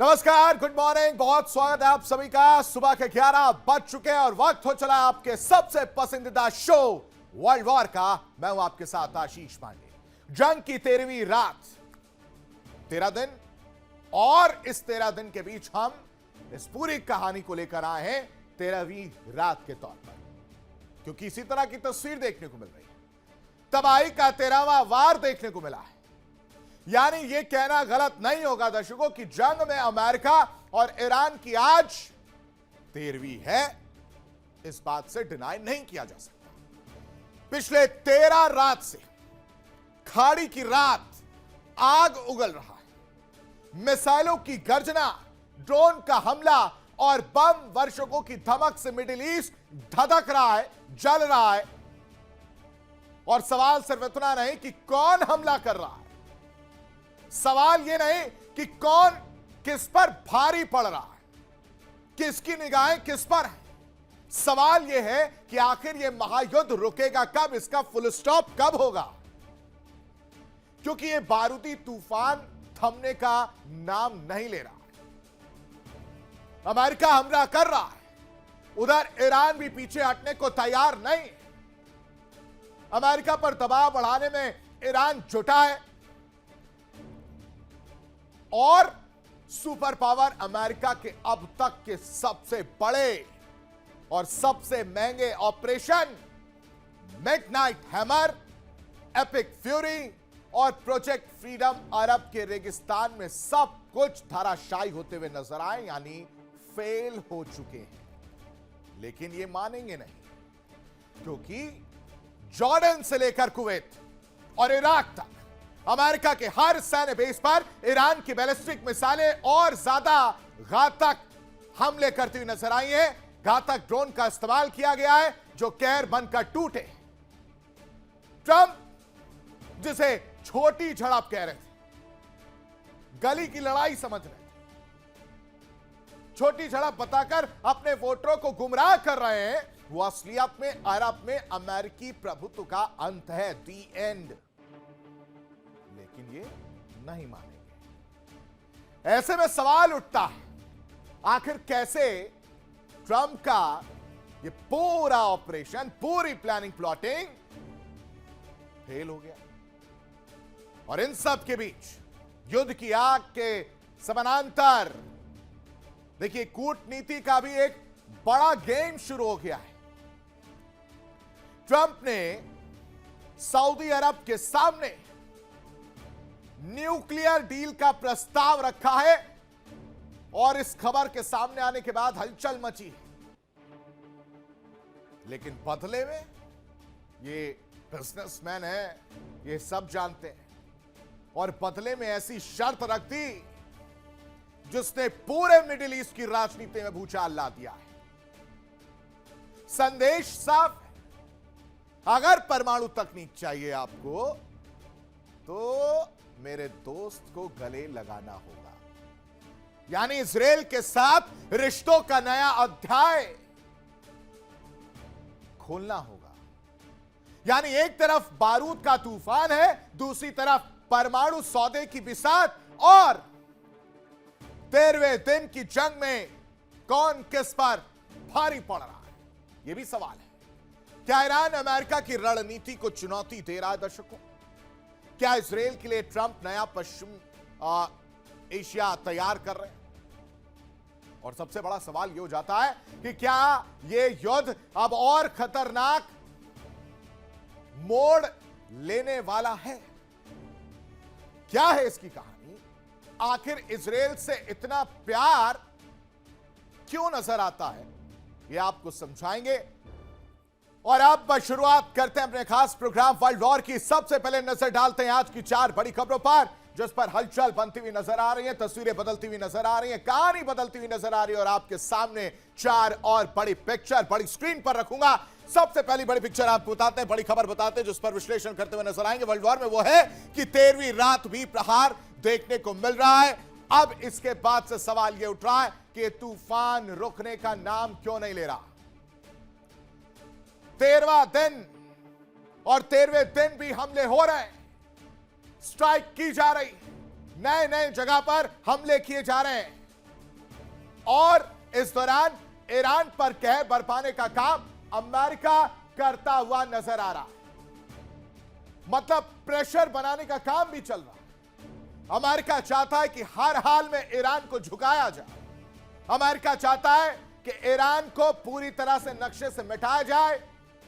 नमस्कार, good morning. बहुत स्वागत है आप सभी का। सुबह के 11 बज चुके हैं और वक्त हो चला है आपके सबसे पसंदीदा शो वर्ल्ड वॉर का। मैं हूं आपके साथ आशीष पांडे। जंग की 13वीं रात, 13 दिन, और इस 13 दिन के बीच हम इस पूरी कहानी को लेकर आए हैं 13वीं रात के तौर पर, क्योंकि इसी तरह की तस्वीर देखने को मिल रही है। तबाही का 13वां वार देखने को मिला है। यानी यह कहना गलत नहीं होगा दर्शकों कि जंग में अमेरिका और ईरान की आज 13वीं है। इस बात से डिनाई नहीं किया जा सकता। पिछले 13 रात से खाड़ी की रात आग उगल रहा है। मिसाइलों की गर्जना, ड्रोन का हमला और बम वर्षकों की धमक से मिडिल ईस्ट धधक रहा है, जल रहा है। और सवाल सिर्फ इतना नहीं कि कौन हमला कर रहा है, सवाल यह नहीं कि कौन किस पर भारी पड़ रहा है, किसकी निगाहें किस पर है। सवाल यह है कि आखिर यह महायुद्ध रुकेगा कब, इसका फुल स्टॉप कब होगा, क्योंकि यह बारूदी तूफान थमने का नाम नहीं ले रहा है। अमेरिका हमला कर रहा है, उधर ईरान भी पीछे हटने को तैयार नहीं। अमेरिका पर दबाव बढ़ाने में ईरान जुटा है और सुपर पावर अमेरिका के अब तक के सबसे बड़े और सबसे महंगे operation midnight hammer, epic fury और प्रोजेक्ट फ्रीडम अरब के रेगिस्तान में सब कुछ धराशायी होते हुए नजर आए, यानी फेल हो चुके हैं। लेकिन ये मानेंगे नहीं, क्योंकि जॉर्डन से लेकर कुवैत और इराक तक अमेरिका के हर सैन्य बेस पर ईरान की बैलिस्टिक मिसाइलें और ज्यादा घातक हमले करती हुई नजर आई हैं। घातक ड्रोन का इस्तेमाल किया गया है जो कहर बनकर टूटे। ट्रंप, जिसे छोटी झड़प कह रहे थे, गली की लड़ाई समझ रहे थे, छोटी झड़प बताकर अपने वोटरों को गुमराह कर रहे हैं, वो असलियत में अरब में अमेरिकी प्रभुत्व का अंत है, दी एंड। लेकिन ये नहीं मानेंगे। ऐसे में सवाल उठता है, आखिर कैसे ट्रंप का ये पूरा ऑपरेशन, पूरी प्लानिंग, प्लॉटिंग फेल हो गया। और इन सब के बीच युद्ध की आग के समानांतर देखिए कूटनीति का भी एक बड़ा गेम शुरू हो गया है। ट्रंप ने सऊदी अरब के सामने न्यूक्लियर डील का प्रस्ताव रखा है और इस खबर के सामने आने के बाद हलचल मची है। लेकिन बदले में ये बिजनेसमैन है, ये सब जानते हैं, और बदले में ऐसी शर्त रख दी जिसने पूरे मिडिल ईस्ट की राजनीति में भूचाल ला दिया है। संदेश साफ है, अगर परमाणु तकनीक चाहिए आपको तो मेरे दोस्त को गले लगाना होगा। यानी इजराइल के साथ रिश्तों का नया अध्याय खोलना होगा। यानी एक तरफ बारूद का तूफान है, दूसरी तरफ परमाणु सौदे की बिसात, और 13वें दिन की जंग में कौन किस पर भारी पड़ रहा है, यह भी सवाल है। क्या ईरान अमेरिका की रणनीति को चुनौती दे रहा है दर्शकों? क्या इजराइल के लिए ट्रंप नया पश्चिम एशिया तैयार कर रहे हैं? और सबसे बड़ा सवाल यह हो जाता है कि क्या यह युद्ध अब और खतरनाक मोड़ लेने वाला है? क्या है इसकी कहानी? आखिर इजराइल से इतना प्यार क्यों नजर आता है, यह आपको समझाएंगे। और अब शुरुआत करते हैं अपने खास प्रोग्राम वर्ल्ड वॉर की। सबसे पहले नजर डालते हैं आज की 4 बड़ी खबरों पर, जिस पर हलचल बनती हुई नजर आ रही है, तस्वीरें बदलती हुई नजर आ रही है, कहानी बदलती हुई नजर आ रही है। और आपके सामने 4 और बड़ी पिक्चर बड़ी स्क्रीन पर रखूंगा। सबसे पहली बड़ी पिक्चर आप बताते हैं, बड़ी खबर बताते हैं, जिस पर विश्लेषण करते हुए नजर आएंगे वर्ल्ड वॉर में, वो है कि 13वीं रात भी प्रहार देखने को मिल रहा है। अब इसके बाद से सवाल यह उठ रहा है कि तूफान रुकने का नाम क्यों नहीं ले रहा। 13वां दिन और 13वें दिन भी हमले हो रहे हैं, स्ट्राइक की जा रही, नए नए जगह पर हमले किए जा रहे हैं। और इस दौरान ईरान पर कहर बरपाने का काम अमेरिका करता हुआ नजर आ रहा है। मतलब प्रेशर बनाने का काम भी चल रहा है। अमेरिका चाहता है कि हर हाल में ईरान को झुकाया जाए। अमेरिका चाहता है कि ईरान को पूरी तरह से नक्शे से मिटाया जाए।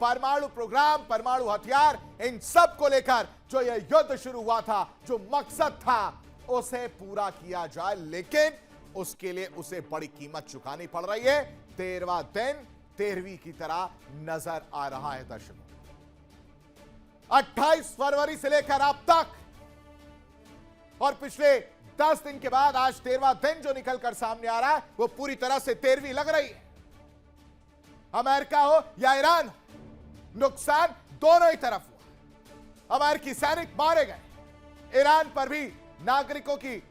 परमाणु प्रोग्राम, परमाणु हथियार, इन सब को लेकर जो यह युद्ध शुरू हुआ था, जो मकसद था, उसे पूरा किया जाए। लेकिन उसके लिए उसे बड़ी कीमत चुकानी पड़ रही है। 13वां दिन 13वीं की तरह नजर आ रहा है दर्शकों। 28 फरवरी से लेकर अब तक और पिछले 10 दिन के बाद आज 13वां दिन जो निकलकर सामने आ रहा है, वो पूरी तरह से 13वीं लग रही है। अमेरिका हो या ईरान हो, नुकसान दोनों ही तरफ हुआ। अमेरिकी सैनिक मारे गए, ईरान पर भी नागरिकों की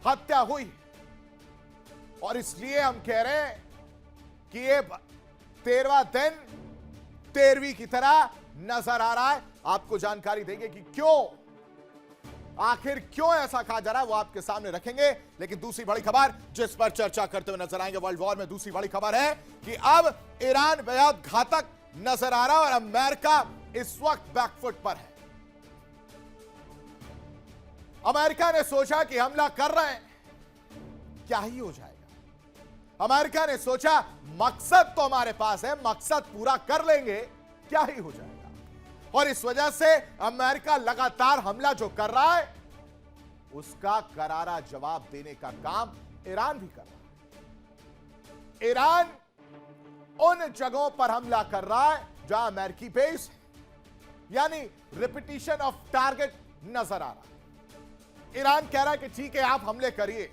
हत्या हुई। और इसलिए हम कह रहे हैं कि ये 13वां दिन 13वीं की तरह नजर आ रहा है। आपको जानकारी देंगे कि क्यों, आखिर क्यों ऐसा कहा जा रहा है, वो आपके सामने रखेंगे। लेकिन दूसरी बड़ी खबर जिस पर चर्चा करते हुए नजर आएंगे वर्ल्ड वॉर में, दूसरी बड़ी खबर है कि अब ईरान बेहद घातक नजर आ रहा है और अमेरिका इस वक्त बैकफुट पर है। अमेरिका ने सोचा कि हमला कर रहे हैं, क्या ही हो जाएगा। अमेरिका ने सोचा मकसद तो हमारे पास है, मकसद पूरा कर लेंगे, क्या ही हो जाएगा। और इस वजह से अमेरिका लगातार हमला जो कर रहा है, उसका करारा जवाब देने का काम ईरान भी कर रहा है। ईरान उन जगहों पर हमला कर रहा है जहां अमेरिकी बेस है, यानी रिपीटिशन ऑफ टारगेट नजर आ रहा है। ईरान कह रहा है कि ठीक है, आप हमले करिए,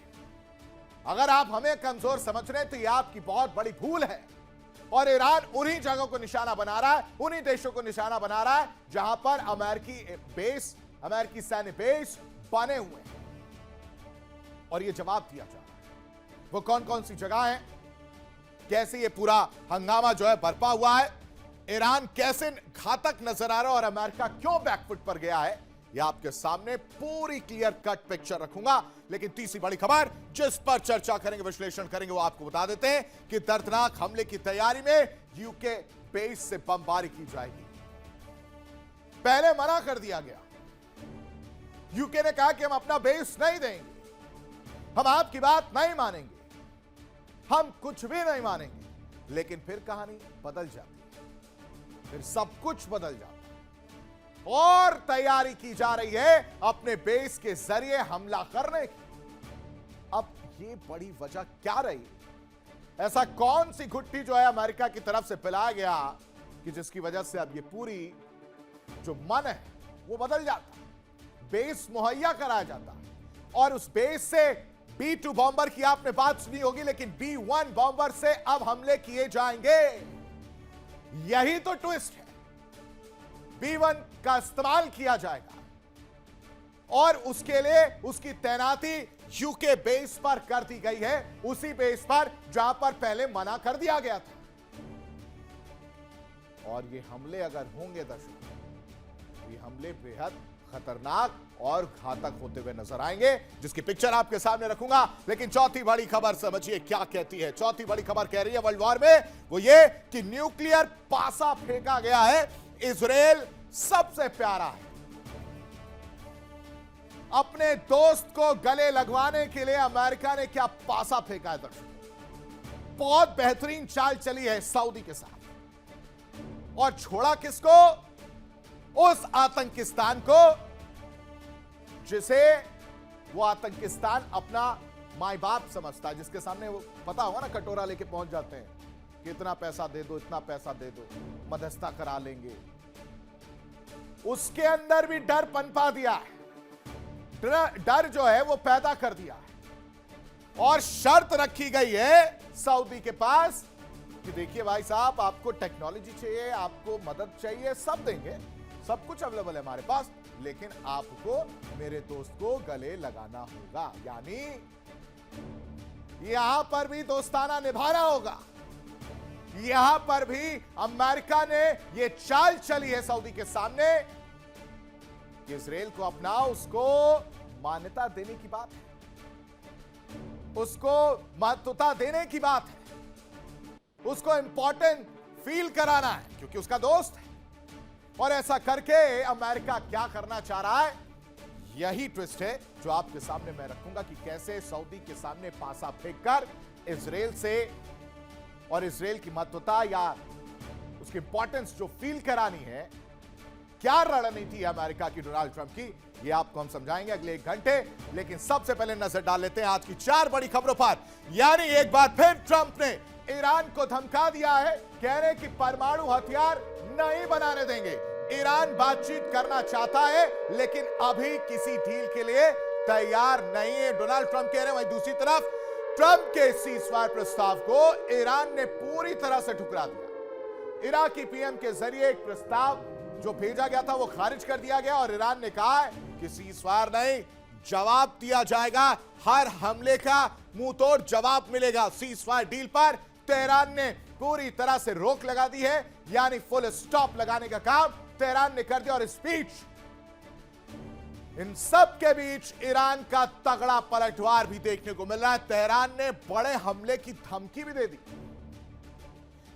अगर आप हमें कमजोर समझ रहे हैं तो यह आपकी बहुत बड़ी भूल है। और ईरान उन्हीं जगहों को निशाना बना रहा है, उन्हीं देशों को निशाना बना रहा है जहां पर अमेरिकी बेस, अमेरिकी सैन्य बेस बने हुए हैं। और यह जवाब दिया जा रहा है। वो कौन कौन सी जगह है, कैसे ये पूरा हंगामा जो है बरपा हुआ है, ईरान कैसे घातक नजर आ रहा है और अमेरिका क्यों बैकफुट पर गया है, यह आपके सामने पूरी क्लियर कट पिक्चर रखूंगा। लेकिन तीसरी बड़ी खबर जिस पर चर्चा करेंगे, विश्लेषण करेंगे, वो आपको बता देते हैं कि दर्दनाक हमले की तैयारी में यूके बेस से बमबारी की जाएगी। पहले मना कर दिया गया, यूके ने कहा कि हम अपना बेस नहीं देंगे, हम आपकी बात नहीं मानेंगे, हम कुछ भी नहीं मानेंगे। लेकिन फिर कहानी बदल जाती है, फिर सब कुछ बदल जाता है और तैयारी की जा रही है अपने बेस के जरिए हमला करने की। अब ये बड़ी वजह क्या रही, ऐसा कौन सी घुट्टी जो है अमेरिका की तरफ से पिलाया गया कि जिसकी वजह से अब ये पूरी जो मन है वो बदल जाता, बेस मुहैया कराया जाता। और उस बेस से B-2 बॉम्बर की आपने बात सुनी होगी, लेकिन B-1 बॉम्बर से अब हमले किए जाएंगे। यही तो ट्विस्ट है। B-1 का इस्तेमाल किया जाएगा और उसके लिए उसकी तैनाती यूके बेस पर कर दी गई है, उसी बेस पर जहां पर पहले मना कर दिया गया था। और ये हमले अगर होंगे दर्शकों, ये हमले बेहद खतरनाक और घातक होते हुए नजर आएंगे, जिसकी पिक्चर आपके सामने रखूंगा। लेकिन चौथी बड़ी खबर समझिए क्या कहती है। चौथी बड़ी खबर कह रही है वर्ल्ड वॉर में, वो ये कि न्यूक्लियर पासा फेंका गया है। इजराइल सबसे प्यारा है, अपने दोस्त को गले लगवाने के लिए अमेरिका ने क्या पासा फेंका है दर्शकों। बहुत बेहतरीन चाल चली है सऊदी के साथ, और छोड़ा किसको, उस आतंकिस्तान को जिसे वो आतंकिस्तान अपना माई बाप समझता है, जिसके सामने वो पता होगा ना, कटोरा लेके पहुंच जाते हैं कि इतना पैसा दे दो, इतना पैसा दे दो, मध्यस्थता करा लेंगे। उसके अंदर भी डर पनपा दिया है, डर जो है वो पैदा कर दिया है। और शर्त रखी गई है सऊदी के पास कि देखिए भाई साहब, आपको टेक्नोलॉजी चाहिए, आपको मदद चाहिए, सब देंगे, सब कुछ अवेलेबल है हमारे पास, लेकिन आपको मेरे दोस्त को गले लगाना होगा। यानी यहां पर भी दोस्ताना निभाना होगा। यहां पर भी अमेरिका ने यह चाल चली है सऊदी के सामने कि इजराइल को अपना, उसको मान्यता देने की बात है। उसको महत्वता देने की बात है, उसको इंपॉर्टेंट फील कराना है क्योंकि उसका दोस्त है। और ऐसा करके अमेरिका क्या करना चाह रहा है, यही ट्विस्ट है जो आपके सामने मैं रखूंगा कि कैसे सऊदी के सामने पासा फेंककर इजराइल से और इजराइल की महत्वता या उसकी इंपॉर्टेंस जो फील करानी है, क्या रणनीति है अमेरिका की, डोनाल्ड ट्रंप की, ये आपको हम समझाएंगे अगले 1 घंटे। लेकिन सबसे पहले नजर डाल लेते हैं आज की 4 बड़ी खबरों पर। यानी एक बार फिर ट्रंप ने ईरान को धमका दिया है, कह रहे कि परमाणु हथियार नहीं बनाने देंगे। ईरान बातचीत करना चाहता है लेकिन अभी किसी डील के लिए तैयार नहीं है, डोनाल्ड ट्रंप कह रहे हैं। वहीं दूसरी तरफ ट्रंप के सीजफायर प्रस्ताव को ईरान ने पूरी तरह से ठुकरा दिया। इराकी पीएम के जरिए एक प्रस्ताव जो भेजा गया था वो खारिज कर दिया गया और ईरान ने कहा है कि सीजफायर नहीं, जवाब दिया जाएगा, हर हमले का मुंह तोड़ जवाब मिलेगा। सीजफायर डील पर तेहरान ने पूरी तरह से रोक लगा दी है, यानी फुल स्टॉप लगाने का काम तेहरान ने कर दिया। और स्पीच, इन सब के बीच ईरान का तगड़ा पलटवार भी देखने को मिल रहा है। तेहरान ने बड़े हमले की धमकी भी दे दी।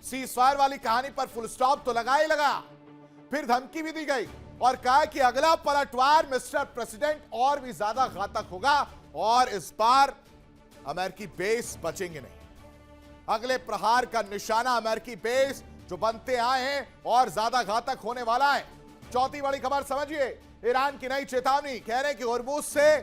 सीजफायर वाली कहानी पर फुल स्टॉप तो लगा ही लगा, फिर धमकी भी दी गई और कहा कि अगला पलटवार मिस्टर प्रेसिडेंट और भी ज्यादा घातक होगा और इस बार अमेरिकी बेस बचेंगे नहीं। अगले प्रहार का निशाना अमेरिकी बेस जो बनते आए हैं और ज्यादा घातक होने वाला है। चौथी बड़ी खबर समझिए, ईरान की नई चेतावनी, कह रहे हैं कि होर्मुज से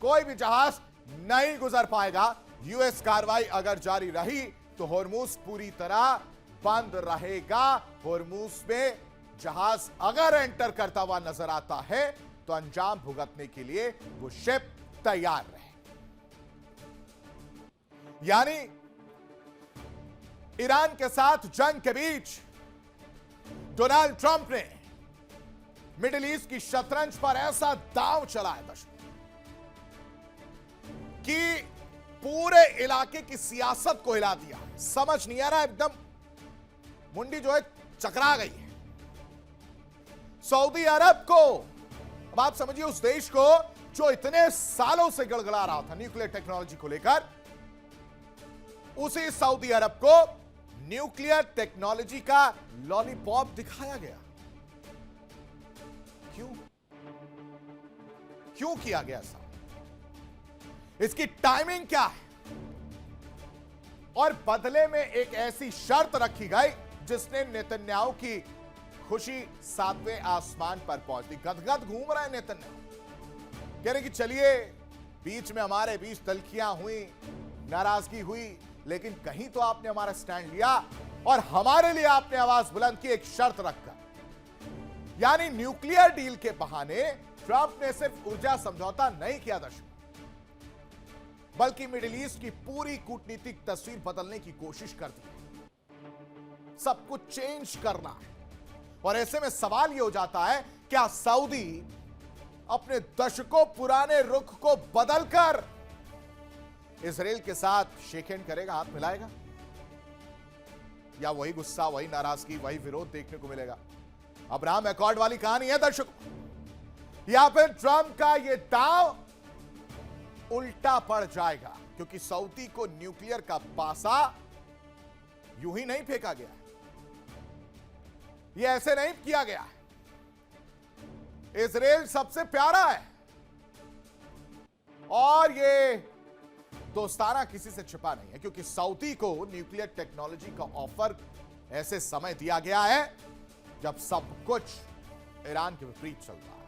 कोई भी जहाज नहीं गुजर पाएगा। यूएस कार्रवाई अगर जारी रही तो होर्मुज पूरी तरह बंद रहेगा। होर्मुज में जहाज अगर एंटर करता हुआ नजर आता है तो अंजाम भुगतने के लिए वो शिप तैयार रहे। यानी ईरान के साथ जंग के बीच डोनाल्ड ट्रंप ने मिडिल ईस्ट की शतरंज पर ऐसा दांव चलाया दर्शक कि पूरे इलाके की सियासत को हिला दिया। समझ नहीं आ रहा, एकदम मुंडी जो है चकरा गई है। सऊदी अरब को, अब आप समझिए उस देश को जो इतने सालों से गड़गड़ा रहा था न्यूक्लियर टेक्नोलॉजी को लेकर, उसी सऊदी अरब को न्यूक्लियर टेक्नोलॉजी का लॉलीपॉप दिखाया गया। क्यों किया गया ऐसा? इसकी टाइमिंग क्या है? और बदले में एक ऐसी शर्त रखी गई जिसने नेतन्याहू की खुशी 7वें आसमान पर पहुंच दी। गदगद घूम रहा है नेतन्याहू, कह रहे कि चलिए, बीच में हमारे बीच तल्खियां हुई, नाराजगी हुई, लेकिन कहीं तो आपने हमारा स्टैंड लिया और हमारे लिए आपने आवाज बुलंद की एक शर्त रखकर। यानी न्यूक्लियर डील के बहाने ट्रंप ने सिर्फ ऊर्जा समझौता नहीं किया दर्शक, बल्कि मिडिल ईस्ट की पूरी कूटनीतिक तस्वीर बदलने की कोशिश कर दी। सब कुछ चेंज करना है। और ऐसे में सवाल यह हो जाता है, क्या सऊदी अपने दशकों पुराने रुख को बदलकर इजराइल के साथ शेक हैंड करेगा, हाथ मिलाएगा, या वही गुस्सा, वही नाराजगी, वही विरोध देखने को मिलेगा? अब्राहम अकॉर्ड वाली कहानी है दर्शकों, या फिर ट्रंप का यह दांव उल्टा पड़ जाएगा? क्योंकि सऊदी को न्यूक्लियर का पासा यूं ही नहीं फेंका गया, यह ऐसे नहीं किया गया। इजराइल सबसे प्यारा है और यह दोस्ताना किसी से छिपा नहीं है, क्योंकि सऊदी को न्यूक्लियर टेक्नोलॉजी का ऑफर ऐसे समय दिया गया है जब सब कुछ ईरान के विपरीत चल रहा है।